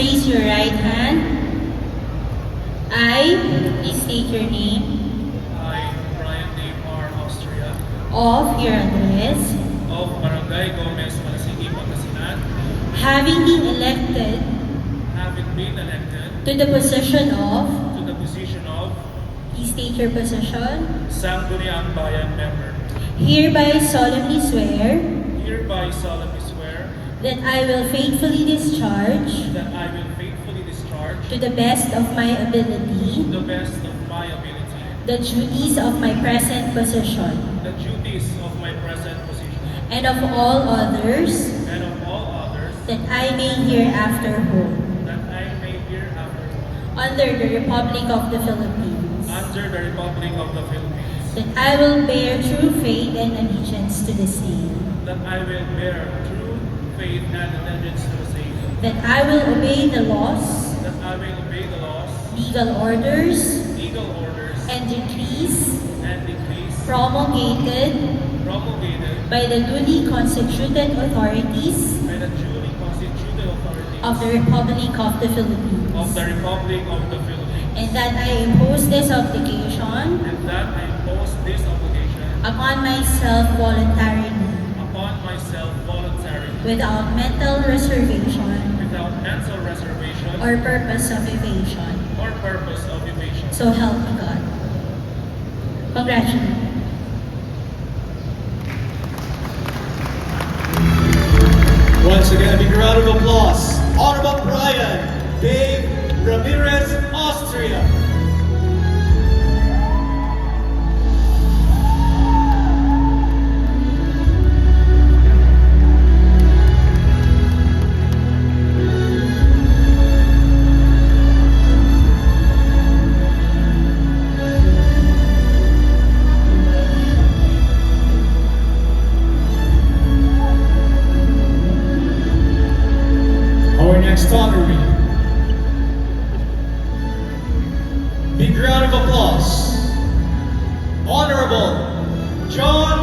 raise your right hand. I, please state your name, I, Brian Dave R. Austria, of your address, of Barangay Gomez, Malasigi, Pangasinan, having been elected having been elected to the position of, to the position of please state your position, Sangguniang Bayan member, hereby solemnly swear hereby solemnly swear that I will faithfully discharge that I will faithfully discharge to the best of my to ability the best of my ability the duties of my present position the duties of my present position and of all others and of all others that I may hereafter hold that I may hereafter hold under the Republic of the Philippines, under the Republic of the Philippines, that I will bear true faith and allegiance to the same, that I will bear true faith and allegiance to the same, that I will obey the laws, that I will obey the laws, legal orders, legal orders, and decrees and decrees promulgated promulgated by the duly constituted authorities by the duly constituted authorities of the Republic of the Philippines, of the Republic of the Philippines, and that I impose this obligation and that I impose this obligation upon myself voluntarily, upon myself voluntarily, without mental reservation without mental reservation or purpose of evasion. or purpose of evasion. So help me God. Congratulations. Once again, a big round of applause. Honorable Brian Dave Ramirez, Austria. Our next honoree. Big round of applause. Honorable John